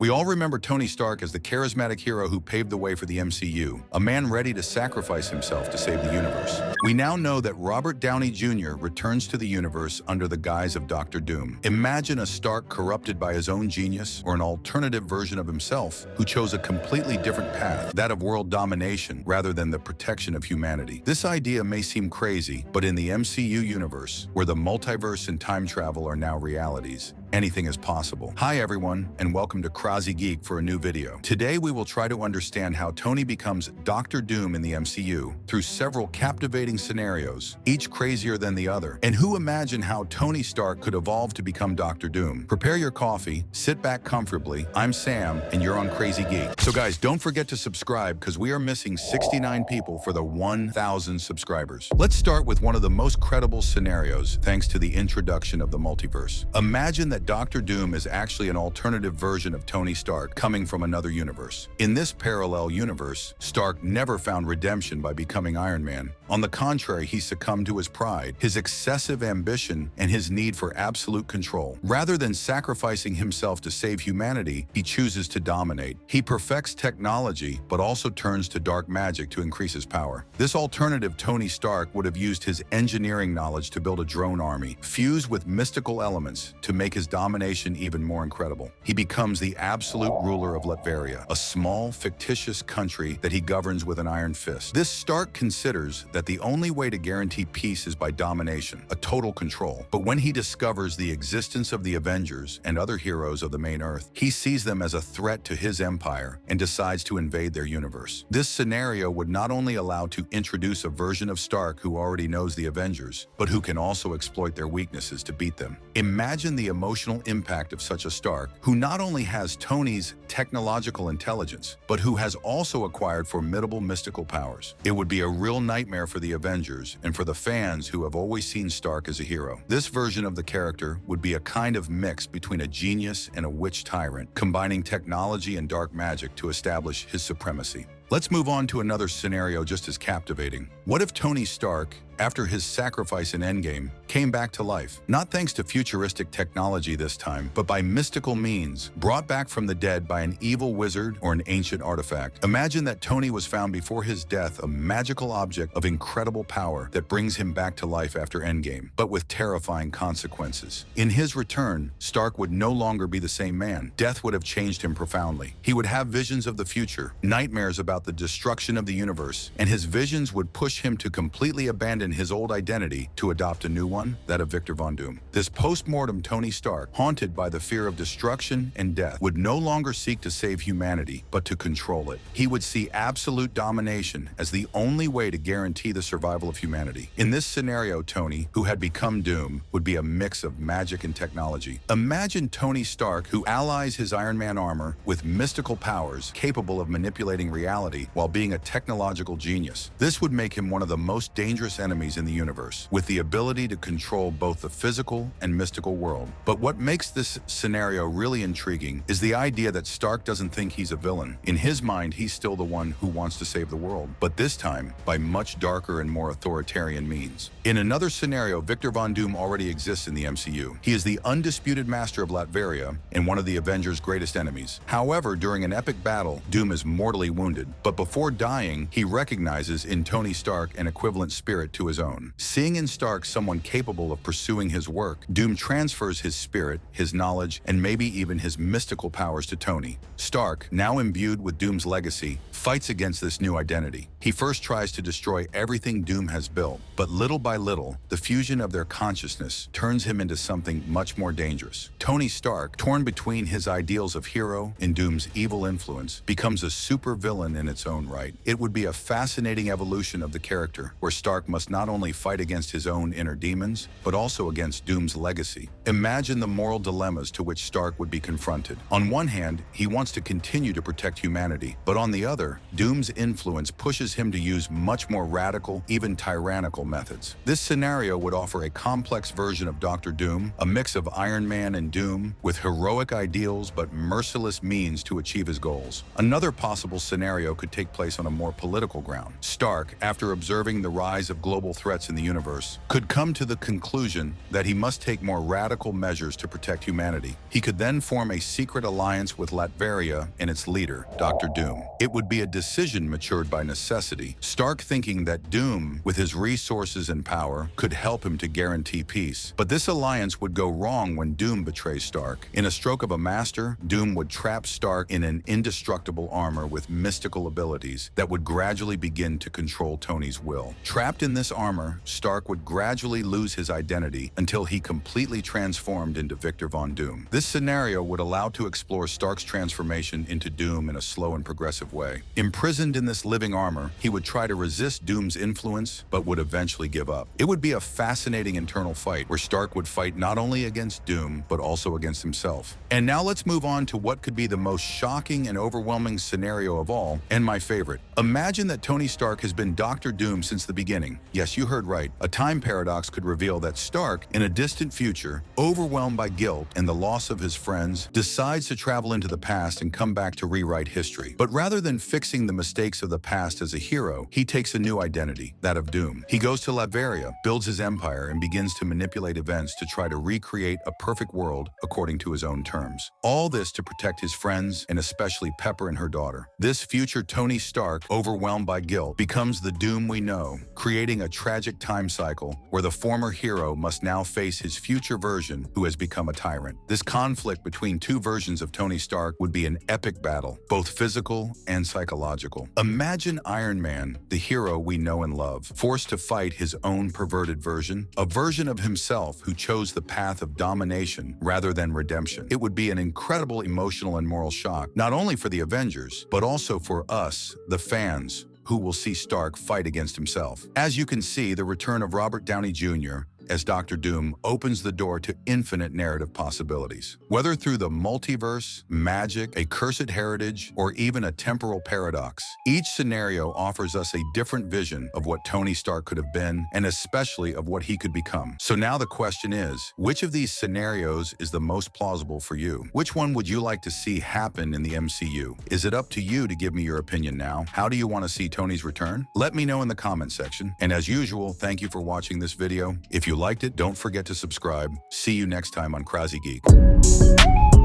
We all remember Tony Stark as the charismatic hero who paved the way for the MCU, a man ready to sacrifice himself to save the universe. We now know that Robert Downey Jr. returns to the universe under the guise of Dr. Doom. Imagine a Stark corrupted by his own genius, or an alternative version of himself who chose a completely different path, that of world domination rather than the protection of humanity. This idea may seem crazy, but in the MCU universe, where the multiverse and time travel are now realities, anything is possible. Hi everyone, and welcome to KraziGeek for a new video. Today we will try to understand how Tony becomes Dr. Doom in the MCU through several captivating scenarios, each crazier than the other. And who imagined how Tony Stark could evolve to become Dr. Doom? Prepare your coffee, sit back comfortably. I'm Sam, and you're on KraziGeek. So guys, don't forget to subscribe because we are missing 69 people for the 1,000 subscribers. Let's start with one of the most credible scenarios thanks to the introduction of the multiverse. Imagine that Dr. Doom is actually an alternative version of Tony Stark coming from another universe. In this parallel universe, Stark never found redemption by becoming Iron Man. On the contrary, he succumbed to his pride, his excessive ambition, and his need for absolute control. Rather than sacrificing himself to save humanity, he chooses to dominate. He perfects technology, but also turns to dark magic to increase his power. This alternative Tony Stark would have used his engineering knowledge to build a drone army, fused with mystical elements to make his domination even more incredible. He becomes the absolute ruler of Latveria, a small, fictitious country that he governs with an iron fist. This Stark considers that the only way to guarantee peace is by domination, a total control. But when he discovers the existence of the Avengers and other heroes of the main Earth, he sees them as a threat to his empire and decides to invade their universe. This scenario would not only allow to introduce a version of Stark who already knows the Avengers, but who can also exploit their weaknesses to beat them. Imagine the emotional impact of such a Stark, who not only has Tony's technological intelligence, but who has also acquired formidable mystical powers. It would be a real nightmare for the Avengers and for the fans who have always seen Stark as a hero. This version of the character would be a kind of mix between a genius and a witch tyrant, combining technology and dark magic to establish his supremacy. Let's move on to another scenario just as captivating. What if Tony Stark, after his sacrifice in Endgame, came back to life? Not thanks to futuristic technology this time, but by mystical means, brought back from the dead by an evil wizard or an ancient artifact. Imagine that Tony was found before his death, a magical object of incredible power that brings him back to life after Endgame, but with terrifying consequences. In his return, Stark would no longer be the same man. Death would have changed him profoundly. He would have visions of the future, nightmares about the destruction of the universe, and his visions would push him to completely abandon his old identity to adopt a new one, that of Victor Von Doom. This post-mortem Tony Stark, haunted by the fear of destruction and death, would no longer seek to save humanity, but to control it. He would see absolute domination as the only way to guarantee the survival of humanity. In this scenario, Tony, who had become Doom, would be a mix of magic and technology. Imagine Tony Stark, who allies his Iron Man armor with mystical powers capable of manipulating reality while being a technological genius. This would make him one of the most dangerous enemies in the universe, with the ability to control both the physical and mystical world. But what makes this scenario really intriguing is the idea that Stark doesn't think he's a villain. In his mind, he's still the one who wants to save the world, but this time by much darker and more authoritarian means. In another scenario, Victor Von Doom already exists in the MCU. He is the undisputed master of Latveria and one of the Avengers' greatest enemies. However, during an epic battle, Doom is mortally wounded. But before dying, he recognizes in Tony Stark an equivalent spirit to his own. Seeing in Stark someone capable of pursuing his work, Doom transfers his spirit, his knowledge, and maybe even his mystical powers to Tony. Stark, now imbued with Doom's legacy, fights against this new identity. He first tries to destroy everything Doom has built, but little by little, the fusion of their consciousness turns him into something much more dangerous. Tony Stark, torn between his ideals of hero and Doom's evil influence, becomes a supervillain in its own right. It would be a fascinating evolution of the character, where Stark must not only fight against his own inner demons, but also against Doom's legacy. Imagine the moral dilemmas to which Stark would be confronted. On one hand, he wants to continue to protect humanity, but on the other, Doom's influence pushes him to use much more radical, even tyrannical methods. This scenario would offer a complex version of Dr. Doom, a mix of Iron Man and Doom, with heroic ideals but merciless means to achieve his goals. Another possible scenario could take place on a more political ground. Stark, after observing the rise of global global threats in the universe, could come to the conclusion that he must take more radical measures to protect humanity. He could then form a secret alliance with Latveria and its leader, Dr. Doom. It would be a decision matured by necessity, Stark thinking that Doom, with his resources and power, could help him to guarantee peace. But this alliance would go wrong when Doom betrays Stark. In a stroke of a master, Doom would trap Stark in an indestructible armor with mystical abilities that would gradually begin to control Tony's will. Trapped in this armor, Stark would gradually lose his identity until he completely transformed into Victor Von Doom. This scenario would allow to explore Stark's transformation into Doom in a slow and progressive way. Imprisoned in this living armor, he would try to resist Doom's influence, but would eventually give up. It would be a fascinating internal fight where Stark would fight not only against Doom, but also against himself. And now let's move on to what could be the most shocking and overwhelming scenario of all, and my favorite. Imagine that Tony Stark has been Dr. Doom since the beginning. Yes, you heard right. A time paradox could reveal that Stark, in a distant future, overwhelmed by guilt and the loss of his friends, decides to travel into the past and come back to rewrite history. But rather than fixing the mistakes of the past as a hero, he takes a new identity, that of Doom. He goes to Latveria, builds his empire, and begins to manipulate events to try to recreate a perfect world according to his own terms. All this to protect his friends, and especially Pepper and her daughter. This future Tony Stark, overwhelmed by guilt, becomes the Doom we know, creating a tragic time cycle where the former hero must now face his future version who has become a tyrant. This conflict between two versions of Tony Stark would be an epic battle, both physical and psychological. Imagine Iron Man, the hero we know and love, forced to fight his own perverted version, a version of himself who chose the path of domination rather than redemption. It would be an incredible emotional and moral shock, not only for the Avengers, but also for us, the fans, who will see Stark fight against himself. As you can see, the return of Robert Downey Jr. as Dr. Doom opens the door to infinite narrative possibilities. Whether through the multiverse, magic, a cursed heritage, or even a temporal paradox, each scenario offers us a different vision of what Tony Stark could have been, and especially of what he could become. So now the question is, which of these scenarios is the most plausible for you? Which one would you like to see happen in the MCU? Is it up to you to give me your opinion now? How do you want to see Tony's return? Let me know in the comment section. And as usual, thank you for watching this video. If you liked it, don't forget to subscribe. See you next time on KraziGeek.